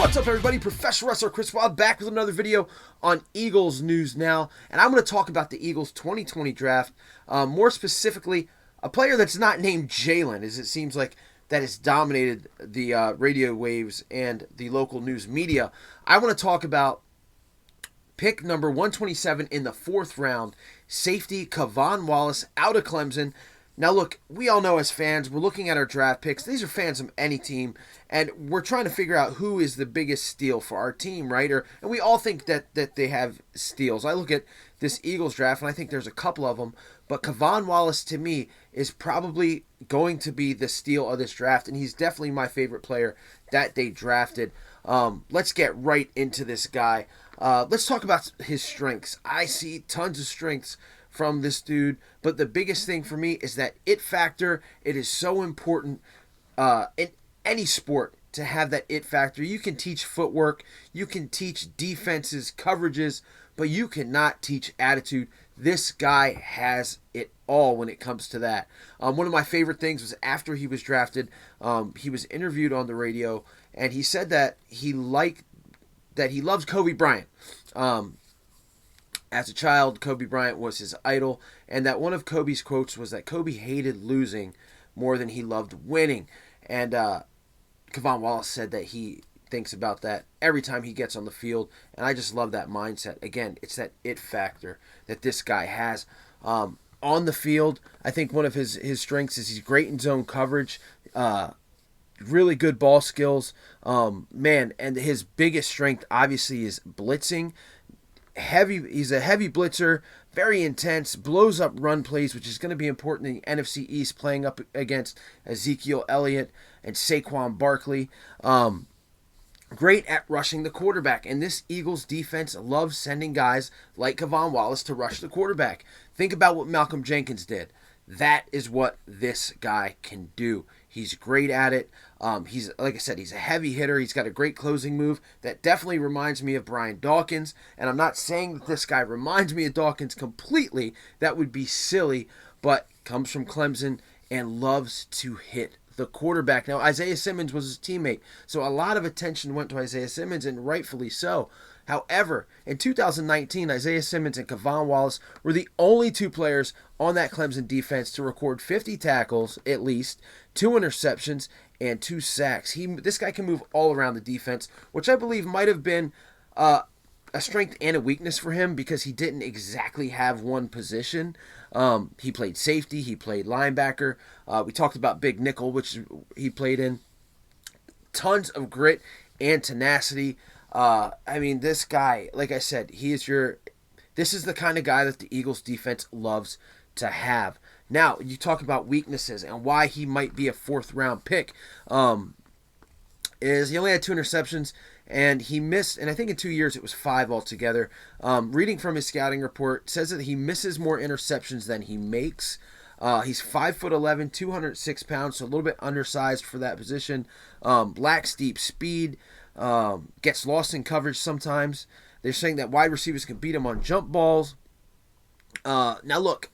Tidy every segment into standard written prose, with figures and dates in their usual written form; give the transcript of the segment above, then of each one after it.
What's up, everybody? Professional wrestler Chris Wild back with another video on Eagles news now, and I'm going to talk about the Eagles 2020 draft. More specifically, a player that's not named Jalen, as it seems like that has dominated the radio waves and the local news media. I want to talk about pick number 127 in the 4th round, safety K'von Wallace out of Clemson. Now, look, we all know as fans, we're looking at our draft picks. These are fans of any team, and we're trying to figure out who is the biggest steal for our team, right? And we all think that they have steals. I look at this Eagles draft, and I think there's a couple of them, but K'von Wallace, to me, is probably going to be the steal of this draft, and he's definitely my favorite player that they drafted. Let's get right into this guy. Let's talk about his strengths. I see tons of strengths from this dude, but the biggest thing for me is that it factor. It is so important in any sport to have that it factor. You can teach footwork, you can teach defenses, coverages, but you cannot teach attitude. This guy has it all when it comes to that. One of my favorite things was after he was drafted, he was interviewed on the radio, and he said that he loves Kobe Bryant. As a child, Kobe Bryant was his idol, and that one of Kobe's quotes was that Kobe hated losing more than he loved winning. And Kevon Wallace said that he thinks about that every time he gets on the field, and I just love that mindset. Again, it's that it factor that this guy has. On the field, I think one of his strengths is he's great in zone coverage, really good ball skills, and his biggest strength obviously is blitzing. He's a heavy blitzer, very intense, blows up run plays, which is going to be important in the NFC East, playing up against Ezekiel Elliott and Saquon Barkley. Great at rushing the quarterback, and this Eagles defense loves sending guys like K'von Wallace to rush the quarterback. Think about what Malcolm Jenkins did. That is what this guy can do. He's great at it. He's, like I said, he's a heavy hitter. He's got a great closing move that definitely reminds me of Brian Dawkins. And I'm not saying that this guy reminds me of Dawkins completely. That would be silly, but comes from Clemson and loves to hit the quarterback. Now, Isaiah Simmons was his teammate, so a lot of attention went to Isaiah Simmons, and rightfully so. However, in 2019, Isaiah Simmons and K'von Wallace were the only two players on that Clemson defense to record 50 tackles, at least, 2 interceptions, and 2 sacks. This guy can move all around the defense, which I believe might have been a strength and a weakness for him because he didn't exactly have one position. He played safety, he played linebacker. We talked about big nickel, which he played in. Tons of grit and tenacity. This guy, like I said, this is the kind of guy that the Eagles defense loves to have. Now, you talk about weaknesses and why he might be a 4th round pick. Is he only had 2 interceptions, and he missed, and I think in 2 years it was 5 altogether. Reading from his scouting report, says that he misses more interceptions than he makes. He's 5'11", 206 pounds, so a little bit undersized for that position. Lacks deep speed. Gets lost in coverage sometimes. They're saying that wide receivers can beat him on jump balls. Now look,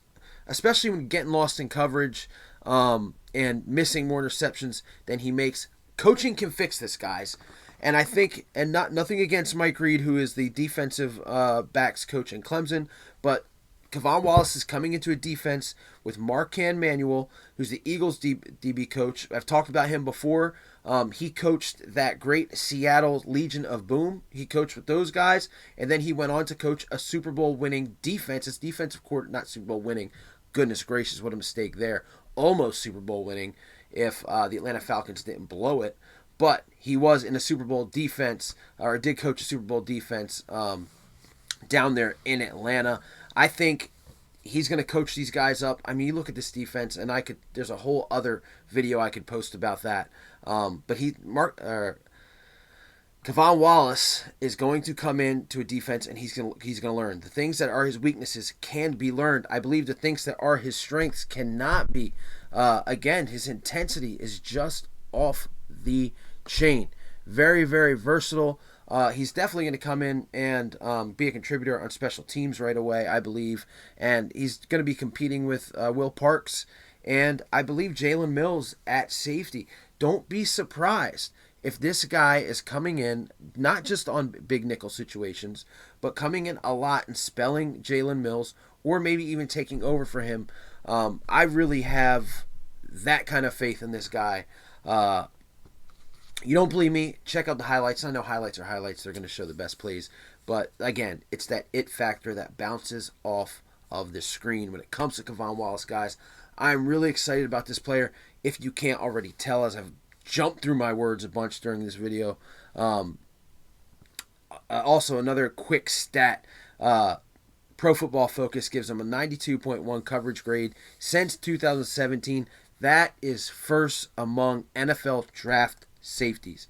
especially when getting lost in coverage and missing more interceptions than he makes, coaching can fix this, guys. And I think, and nothing against Mike Reed, who is the defensive backs coach in Clemson, but K'von Wallace is coming into a defense with Marquand Manuel, who's the Eagles DB coach. I've talked about him before. He coached that great Seattle Legion of Boom. He coached with those guys, and then he went on to coach a Super Bowl winning defense. It's defensive court, not Super Bowl winning. Goodness gracious, what a mistake there. Almost Super Bowl winning if the Atlanta Falcons didn't blow it. But he was in a Super Bowl defense, or did coach a Super Bowl defense down there in Atlanta. I think he's going to coach these guys up. I mean, you look at this defense, and there's a whole other video I could post about that. But K'von Wallace is going to come into a defense, and he's going to learn. The things that are his weaknesses can be learned. I believe the things that are his strengths cannot be. Again, his intensity is just off the chain. Very, very versatile. He's definitely going to come in and be a contributor on special teams right away, I believe. And he's going to be competing with Will Parks and I believe Jalen Mills at safety. Don't be surprised if this guy is coming in, not just on big nickel situations, but coming in a lot and spelling Jalen Mills, or maybe even taking over for him, I really have that kind of faith in this guy. You don't believe me? Check out the highlights. I know highlights are highlights. They're going to show the best plays. But, again, it's that it factor that bounces off of the screen when it comes to K'von Wallace, guys. I'm really excited about this player. If you can't already tell, as I've jumped through my words a bunch during this video. Also, another quick stat. Pro Football Focus gives him a 92.1 coverage grade since 2017. That is first among NFL draft safeties.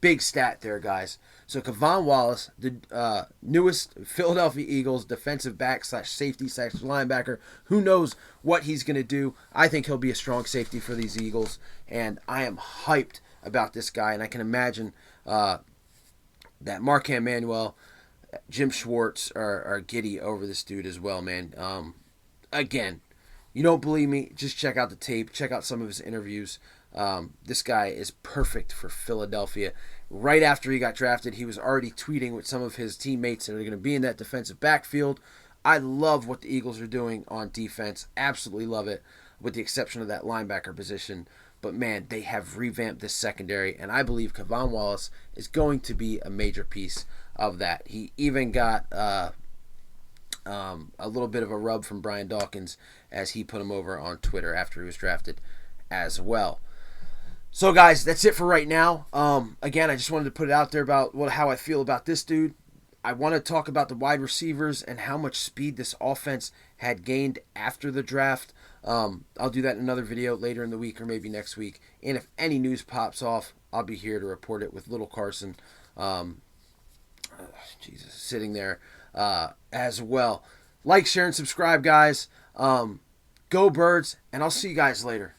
Big stat there, guys. So K'von Wallace, the newest Philadelphia Eagles defensive back / safety / linebacker. Who knows what he's going to do? I think he'll be a strong safety for these Eagles, and I am hyped about this guy. And I can imagine that Marquand Manuel, Jim Schwartz are giddy over this dude as well, man. Again, you don't believe me? Just check out the tape. Check out some of his interviews. This guy is perfect for Philadelphia. Right after he got drafted, he was already tweeting with some of his teammates that are going to be in that defensive backfield. I love what the Eagles are doing on defense. Absolutely love it, with the exception of that linebacker position. But, man, they have revamped this secondary, and I believe K'von Wallace is going to be a major piece of that. He even got a little bit of a rub from Brian Dawkins as he put him over on Twitter after he was drafted as well. So, guys, that's it for right now. Again, I just wanted to put it out there about how I feel about this dude. I want to talk about the wide receivers and how much speed this offense had gained after the draft. I'll do that in another video later in the week or maybe next week. And if any news pops off, I'll be here to report it with Little Carson sitting there as well. Like, share, and subscribe, guys. Go Birds, and I'll see you guys later.